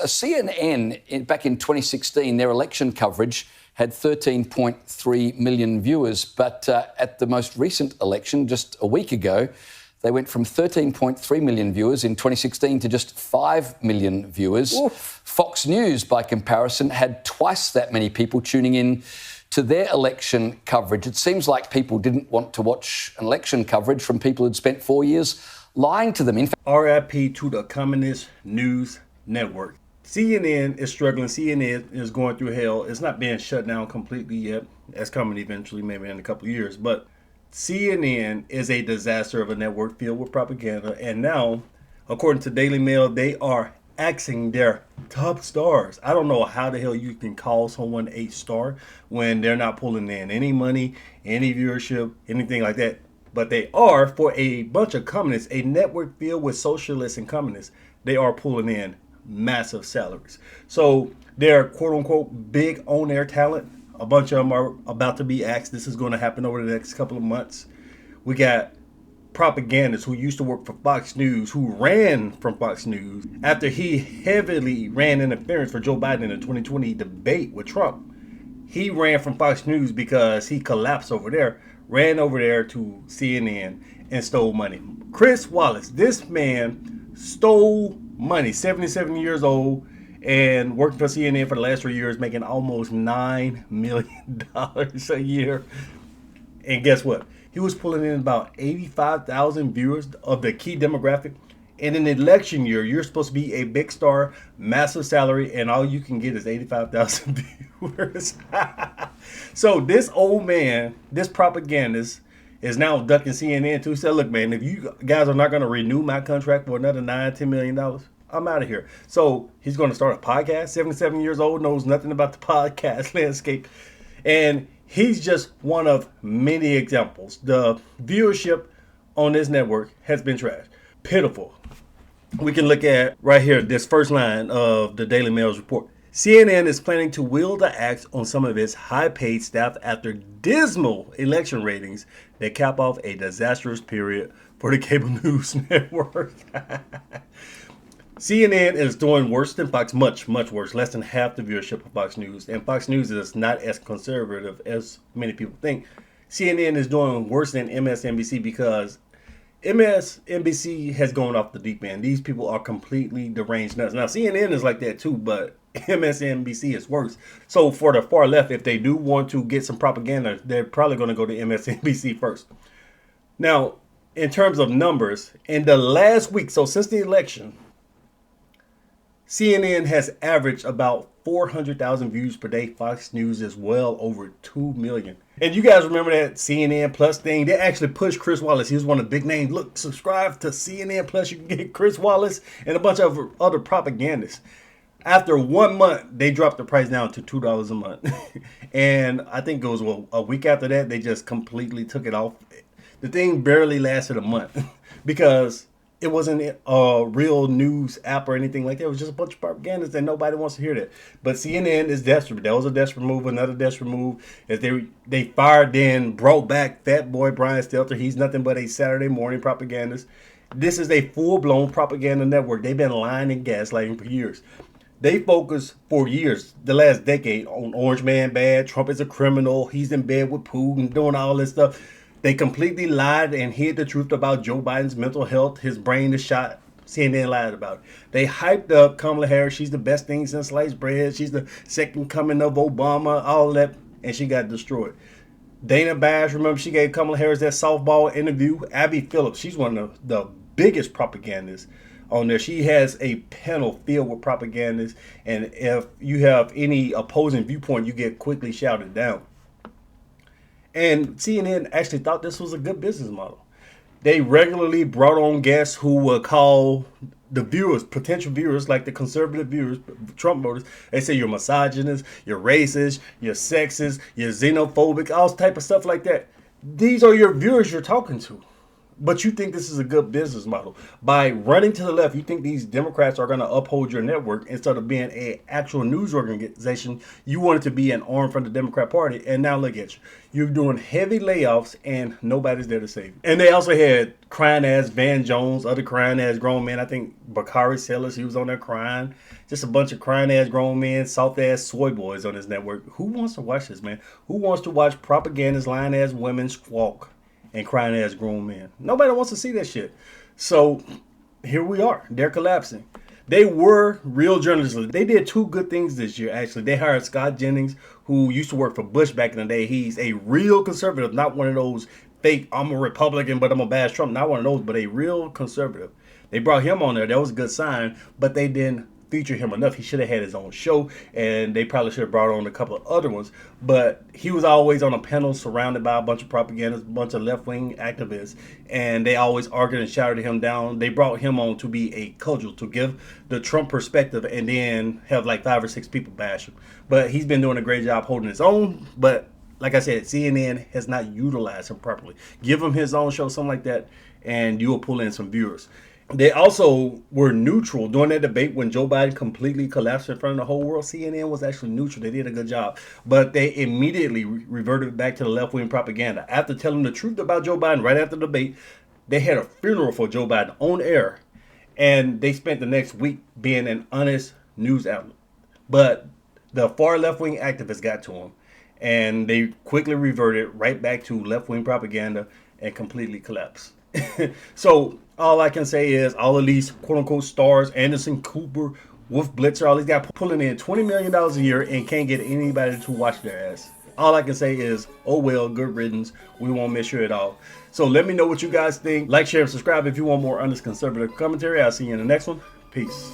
CNN, back in 2016, their election coverage had 13.3 million viewers. But at the most recent election, just a week ago, they went from 13.3 million viewers in 2016 to just 5 million viewers. Oof. Fox News, by comparison, had twice that many people tuning in to their election coverage. It seems like people didn't want to watch election coverage from people who'd spent 4 years lying to them. RIP to the Communist News Network. CNN is struggling. CNN is going through hell. It's not being shut down completely yet. That's coming eventually, maybe in a couple of years. But CNN is a disaster of a network filled with propaganda. And now, according to Daily Mail, they are axing their top stars. I don't know how the hell you can call someone a star when they're not pulling in any money, any viewership, anything like that. But they are, for a bunch of communists, a network filled with socialists and communists, they are pulling in massive salaries. So they're quote unquote big on air talent. A bunch of them are about to be axed. This is going to happen over the next couple of months. We got propagandists who used to work for Fox News, who ran from Fox News after he heavily ran interference for Joe Biden in the 2020 debate with Trump. He ran from Fox News because he collapsed over there, ran over there to CNN and stole money. Chris Wallace, this man stole money, 77 years old, and working for CNN for the last 3 years, making almost $9 million a year. And guess what? He was pulling in about 85,000 viewers of the key demographic. In an election year, you're supposed to be a big star, massive salary, and all you can get is 85,000 viewers. So this old man, this propagandist, is now ducking CNN too. He said, look, man, if you guys are not going to renew my contract for another $9-10 million, I'm out of here. So he's going to start a podcast. 77 years old, knows nothing about the podcast landscape. And he's just one of many examples. The viewership on this network has been trashed. Pitiful. We can look at right here, this first line of the Daily Mail's report. CNN is planning to wield the axe on some of its high-paid staff after dismal election ratings that cap off a disastrous period for the cable news network. CNN is doing worse than Fox, much, much worse, less than half the viewership of Fox News. And Fox News is not as conservative as many people think. CNN is doing worse than MSNBC because MSNBC has gone off the deep end. These people are completely deranged nuts. Now, CNN is like that too, but MSNBC is worse. So for the far left, if they do want to get some propaganda, they're probably going to go to MSNBC first. Now, in terms of numbers, in the last week, so since the election, CNN has averaged about 400,000 views per day. Fox News is well over 2 million. And you guys remember that CNN Plus thing? They actually pushed Chris Wallace. He was one of the big names. Look, subscribe to CNN Plus. You can get Chris Wallace and a bunch of other propagandists. After 1 month, they dropped the price down to $2 a month. And I think it was a week after that, they just completely took it off. The thing barely lasted a month because it wasn't a real news app or anything like that. It was just a bunch of propagandists and nobody wants to hear that. But CNN is desperate. That was a desperate move. Another desperate move is they fired then, brought back Fat Boy Brian Stelter. He's nothing but a Saturday morning propagandist. This is a full-blown propaganda network. They've been lying and gaslighting for years. They focused for years, the last decade, on Orange Man bad, Trump is a criminal, he's in bed with Putin, doing all this stuff. They completely lied and hid the truth about Joe Biden's mental health. His brain is shot. CNN lied about it. They hyped up Kamala Harris. She's the best thing since sliced bread. She's the second coming of Obama, all that, and she got destroyed. Dana Bash, remember, she gave Kamala Harris that softball interview. Abby Phillips, she's one of the biggest propagandists on there. She has a panel filled with propagandists, and if you have any opposing viewpoint, you get quickly shouted down. And CNN actually thought this was a good business model. They regularly brought on guests who would call the viewers, potential viewers, like the conservative viewers, Trump voters. They say you're misogynist, you're racist, you're sexist, you're xenophobic, all type of stuff like that. These are your viewers you're talking to. But you think this is a good business model. By running to the left, you think these Democrats are going to uphold your network instead of being a actual news organization. You want it to be an arm from the Democrat Party. And now look at you. You're doing heavy layoffs and nobody's there to save you. And they also had crying ass Van Jones, other crying ass grown men. I think Bakari Sellers, he was on there crying. Just a bunch of crying ass grown men, soft ass soy boys on this network. Who wants to watch this, man? Who wants to watch propagandists, lying ass women squawk and crying ass grown men? Nobody wants to see that shit. So here we are. They're collapsing. They were real journalists. They did two good things this year, actually. They hired Scott Jennings, who used to work for Bush back in the day. He's a real conservative, not one of those fake, I'm a Republican, but I'm a bash Trump. Not one of those, but a real conservative. They brought him on there. That was a good sign, but they didn't feature him enough. He should have had his own show, and they probably should have brought on a couple of other ones. But he was always on a panel surrounded by a bunch of propagandists, a bunch of left-wing activists, and they always argued and shouted him down. They brought him on to be a cudgel, to give the Trump perspective, and then have like 5 or 6 people bash him. But he's been doing a great job holding his own. But like I said, CNN has not utilized him properly. Give him his own show, something like that, and you will pull in some viewers. They also were neutral during that debate when Joe Biden completely collapsed in front of the whole world. CNN was actually neutral. They did a good job. But they immediately reverted back to the left-wing propaganda. After telling the truth about Joe Biden right after the debate, they had a funeral for Joe Biden on air. And they spent the next week being an honest news outlet. But the far left-wing activists got to them. And they quickly reverted right back to left-wing propaganda and completely collapsed. So all I can say is all of these quote-unquote stars, Anderson Cooper, Wolf Blitzer, all these guys pulling in $20 million a year and can't get anybody to watch their ass. All I can say is, oh well, good riddance. We won't miss you at all. So let me know what you guys think. Like, share, and subscribe if you want more honest conservative commentary. I'll see you in the next one. Peace.